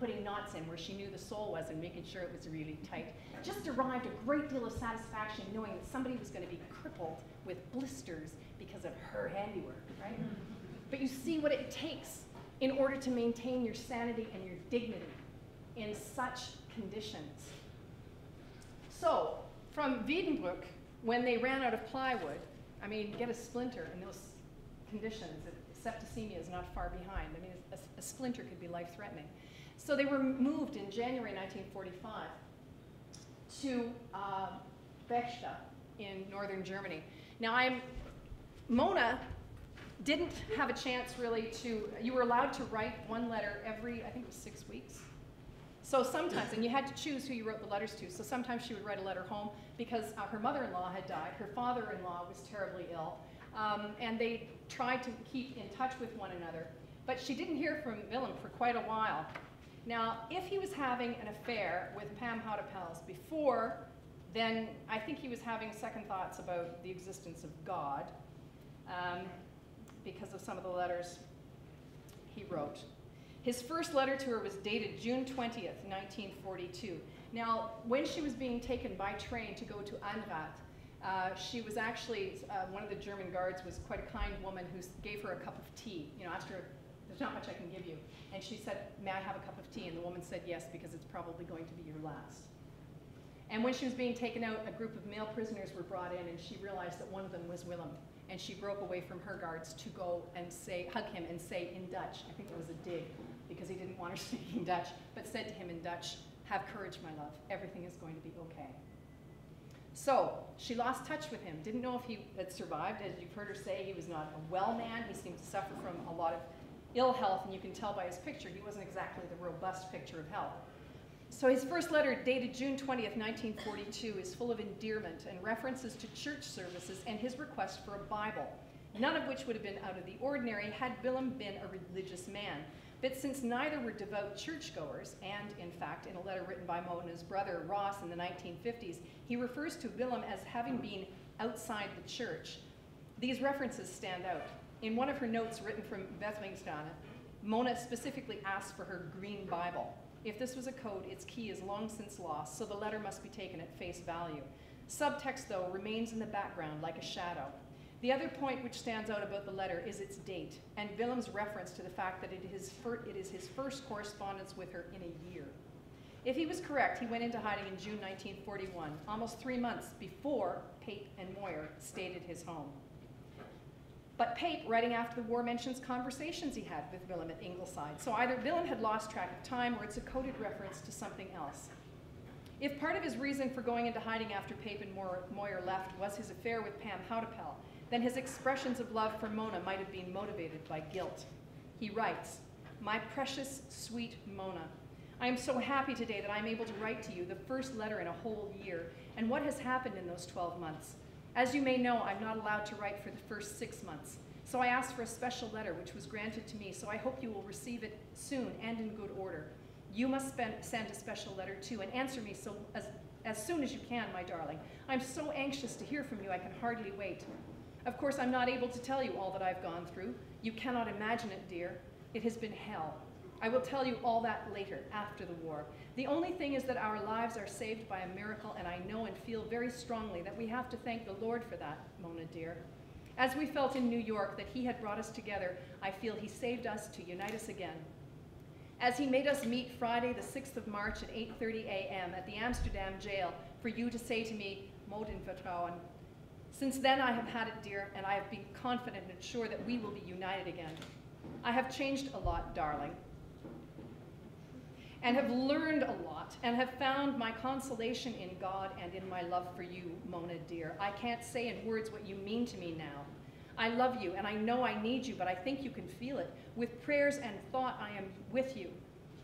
putting knots in where she knew the sole was and making sure it was really tight, just derived a great deal of satisfaction knowing that somebody was going to be crippled with blisters because of her handiwork, right? But you see what it takes in order to maintain your sanity and your dignity in such conditions. So, from Wiedenbrück, when they ran out of plywood, I mean, get a splinter in those conditions. Septicemia is not far behind. I mean, a splinter could be life-threatening. So they were moved in January 1945 to Bechsta in northern Germany. Now, Mona didn't have a chance really to, you were allowed to write one letter every, I think it was 6 weeks. So sometimes, and you had to choose who you wrote the letters to, so sometimes she would write a letter home because her mother-in-law had died, her father-in-law was terribly ill, and they tried to keep in touch with one another. But she didn't hear from Willem for quite a while. Now, if he was having an affair with Pam Houtepels before, then I think he was having second thoughts about the existence of God because of some of the letters he wrote. His first letter to her was dated June 20th, 1942. Now, when she was being taken by train to go to Anrath, she was actually, one of the German guards was quite a kind woman who gave her a cup of tea. You know, asked her, there's not much I can give you. And she said, may I have a cup of tea? And the woman said yes, because it's probably going to be your last. And when she was being taken out, a group of male prisoners were brought in, and she realized that one of them was Willem. And she broke away from her guards to go and say, hug him and say in Dutch, I think it was a dig, because he didn't want her speaking Dutch, but said to him in Dutch, have courage, my love. Everything is going to be okay. So she lost touch with him, didn't know if he had survived. As you've heard her say, he was not a well man. He seemed to suffer from a lot of ill health, and you can tell by his picture, he wasn't exactly the robust picture of health. So his first letter, dated June 20th, 1942, is full of endearment and references to church services and his request for a Bible, none of which would have been out of the ordinary had Willem been a religious man. But since neither were devout churchgoers, and in fact, in a letter written by Mona's brother Ross in the 1950s, he refers to Willem as having been outside the church, these references stand out. In one of her notes written from Bethringsdane, Mona specifically asked for her green Bible. If this was a code, its key is long since lost, so the letter must be taken at face value. Subtext, though, remains in the background like a shadow. The other point which stands out about the letter is its date, and Willem's reference to the fact that it is his first correspondence with her in a year. If he was correct, he went into hiding in June 1941, almost 3 months before Pape and Moyer stayed at his home. But Pape, writing after the war, mentions conversations he had with Willem at Ingleside. So either Willem had lost track of time or it's a coded reference to something else. If part of his reason for going into hiding after Pape and Moyer left was his affair with Pam Houtepel, then his expressions of love for Mona might have been motivated by guilt. He writes, "My precious, sweet Mona, I am so happy today that I am able to write to you the first letter in a whole year, and what has happened in those 12 months. As you may know, I'm not allowed to write for the first 6 months, so I asked for a special letter which was granted to me, so I hope you will receive it soon and in good order. You must send a special letter too, and answer me as soon as you can, my darling. I'm so anxious to hear from you, I can hardly wait. Of course, I'm not able to tell you all that I've gone through. You cannot imagine it, dear. It has been hell. I will tell you all that later, after the war. The only thing is that our lives are saved by a miracle, and I know and feel very strongly that we have to thank the Lord for that, Mona dear. As we felt in New York that he had brought us together, I feel he saved us to unite us again. As he made us meet Friday, the 6th of March at 8:30 a.m. at the Amsterdam jail for you to say to me, Moed in vertrouwen. Since then I have had it, dear, and I have been confident and sure that we will be united again. I have changed a lot, darling, and have learned a lot, and have found my consolation in God and in my love for you, Mona dear. I can't say in words what you mean to me now. I love you, and I know I need you, but I think you can feel it. With prayers and thought, I am with you.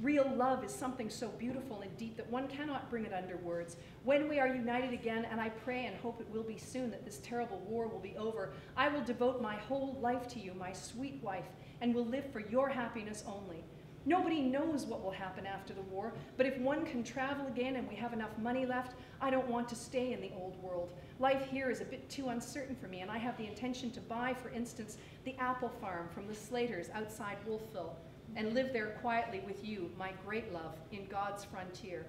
Real love is something so beautiful and deep that one cannot bring it under words. When we are united again, and I pray and hope it will be soon that this terrible war will be over, I will devote my whole life to you, my sweet wife, and will live for your happiness only. Nobody knows what will happen after the war, but if one can travel again and we have enough money left, I don't want to stay in the old world. Life here is a bit too uncertain for me, and I have the intention to buy, for instance, the apple farm from the Slaters outside Wolfville. and live there quietly with you, my great love, in God's frontier.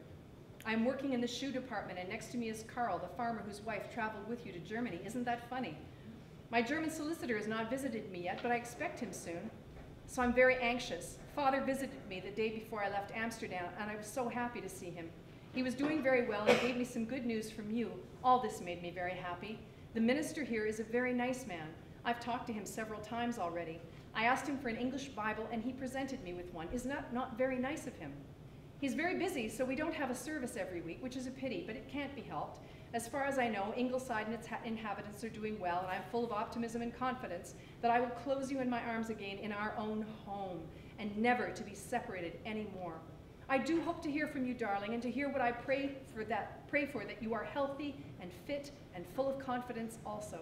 I'm working in the shoe department, and next to me is Carl, the farmer whose wife traveled with you to Germany. Isn't that funny? My German solicitor has not visited me yet, but I expect him soon. So I'm very anxious. Father visited me the day before I left Amsterdam, and I was so happy to see him. He was doing very well and gave me some good news from you. All this made me very happy. The minister here is a very nice man. I've talked to him several times already. I asked him for an English Bible, and he presented me with one. Isn't that not very nice of him? He's very busy, so we don't have a service every week, which is a pity, but it can't be helped. As far as I know, Ingleside and its inhabitants are doing well, and I'm full of optimism and confidence that I will close you in my arms again in our own home, and never to be separated anymore. I do hope to hear from you, darling, and to hear what I pray for that you are healthy and fit and full of confidence also.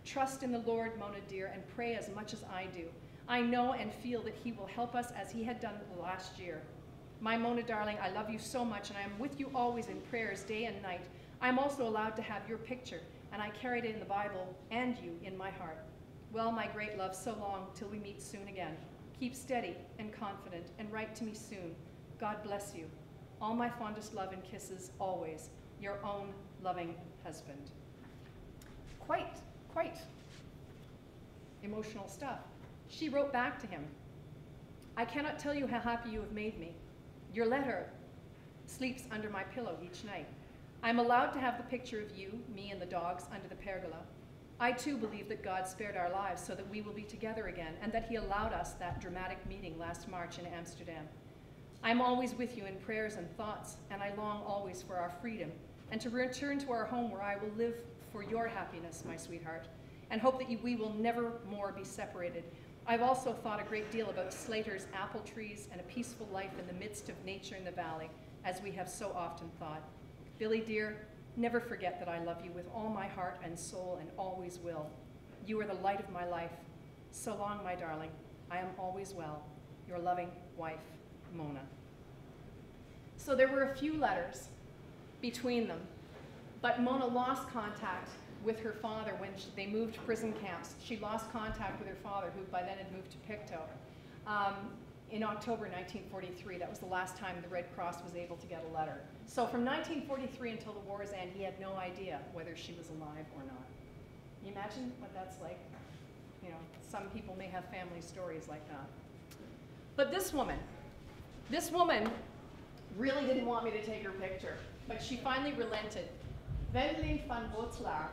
Trust in the Lord, Mona dear, and pray as much as I do. I know and feel that he will help us as he had done the last year. My Mona darling, I love you so much, and I am with you always in prayers day and night. I am also allowed to have your picture, and I carried it in the Bible and you in my heart. Well, my great love, so long till we meet soon again. Keep steady and confident, and write to me soon. God bless you. All my fondest love and kisses, always. Your own loving husband. Quite emotional stuff. She wrote back to him, I cannot tell you how happy you have made me. Your letter sleeps under my pillow each night. I'm allowed to have the picture of you, me, and the dogs under the pergola. I too believe that God spared our lives so that we will be together again, and that he allowed us that dramatic meeting last March in Amsterdam. I'm always with you in prayers and thoughts, and I long always for our freedom, and to return to our home where I will live for your happiness, my sweetheart, and hope that we will never more be separated. I've also thought a great deal about Slater's apple trees and a peaceful life in the midst of nature in the valley, as we have so often thought. Billy dear, never forget that I love you with all my heart and soul and always will. You are the light of my life. So long, my darling. I am always well. Your loving wife, Mona. So there were a few letters between them, but Mona lost contact with her father when they moved to prison camps. She lost contact with her father, who by then had moved to Pictou. In October 1943, that was the last time the Red Cross was able to get a letter. So from 1943 until the war's end, he had no idea whether she was alive or not. Can you imagine what that's like? You know, some people may have family stories like that. But this woman really didn't want me to take her picture, but she finally relented. Wendelin van Botselaar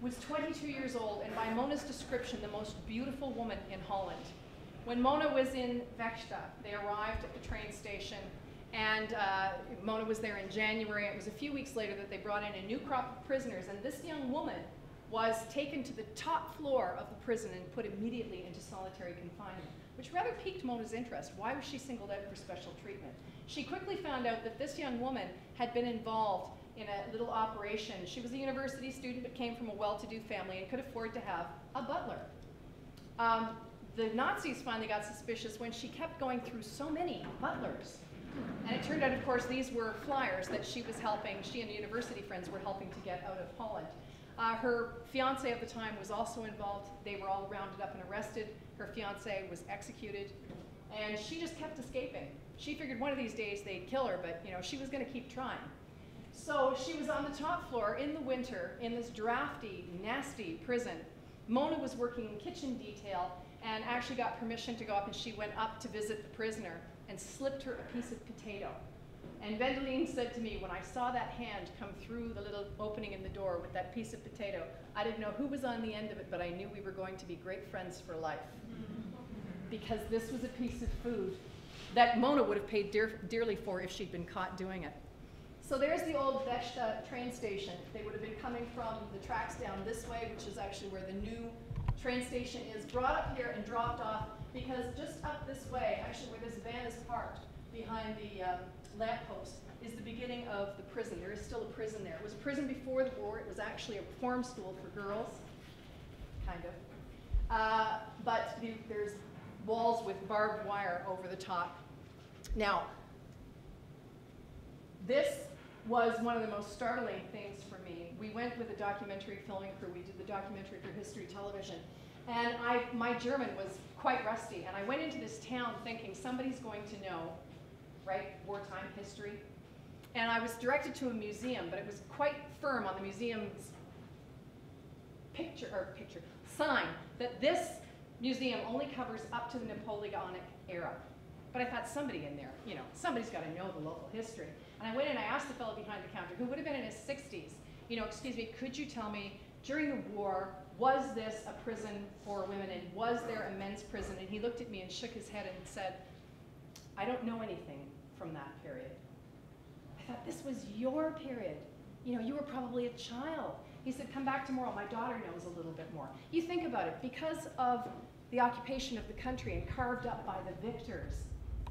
was 22 years old, and by Mona's description, the most beautiful woman in Holland. When Mona was in Vechta, they arrived at the train station, and Mona was there in January. It was a few weeks later that they brought in a new crop of prisoners, and this young woman was taken to the top floor of the prison and put immediately into solitary confinement, which rather piqued Mona's interest. Why was she singled out for special treatment? She quickly found out that this young woman had been involved in a little operation. She was a university student but came from a well-to-do family and could afford to have a butler. The Nazis finally got suspicious when she kept going through so many butlers. And it turned out, of course, these were flyers that she and university friends were helping to get out of Holland. Her fiance at the time was also involved. They were all rounded up and arrested. Her fiance was executed. And she just kept escaping. She figured one of these days they'd kill her, but she was going to keep trying. So she was on the top floor in the winter in this drafty, nasty prison. Mona was working in kitchen detail and actually got permission to go up, and she went up to visit the prisoner and slipped her a piece of potato. And Wendelin said to me, when I saw that hand come through the little opening in the door with that piece of potato, I didn't know who was on the end of it, but I knew we were going to be great friends for life. Because this was a piece of food that Mona would have paid dearly for if she'd been caught doing it. So there's the old Vechta train station. They would have been coming from the tracks down this way, which is actually where the new train station is, brought up here and dropped off, because just up this way, actually where this van is parked behind the lamppost, is the beginning of the prison. There is still a prison there. It was a prison before the war. It was actually a reform school for girls, kind of. But there's walls with barbed wire over the top. Now, this was one of the most startling things for me. We went with a documentary filming crew. We did the documentary for History Television. And my German was quite rusty, and I went into this town thinking somebody's going to know, right, wartime history. And I was directed to a museum, but it was quite firm on the museum's sign that this museum only covers up to the Napoleonic era. But I thought somebody in there, you know, somebody's got to know the local history. And I went in and I asked the fellow behind the counter, who would have been in his 60s, you know, excuse me, could you tell me, during the war, was this a prison for women, and was there a men's prison? And he looked at me and shook his head and said, I don't know anything from that period. I thought, this was your period. You know, you were probably a child. He said, come back tomorrow, my daughter knows a little bit more. You think about it, because of the occupation of the country and carved up by the victors,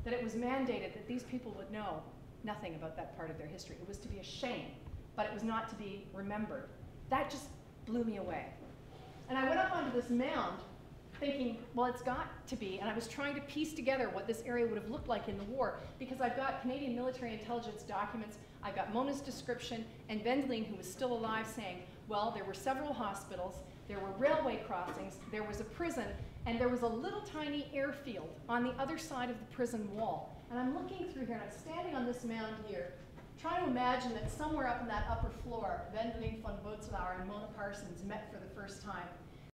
that it was mandated that these people would know nothing about that part of their history. It was to be a shame, but it was not to be remembered. That just blew me away. And I went up onto this mound thinking, well, it's got to be, and I was trying to piece together what this area would have looked like in the war, because I've got Canadian military intelligence documents, I've got Mona's description, and Wendling, who was still alive, saying, well, there were several hospitals, there were railway crossings, there was a prison, and there was a little tiny airfield on the other side of the prison wall. And I'm looking through here, and I'm standing on this mound here, trying to imagine that somewhere up in that upper floor, Wendling von Boetzelaer and Mona Parsons met for the first time.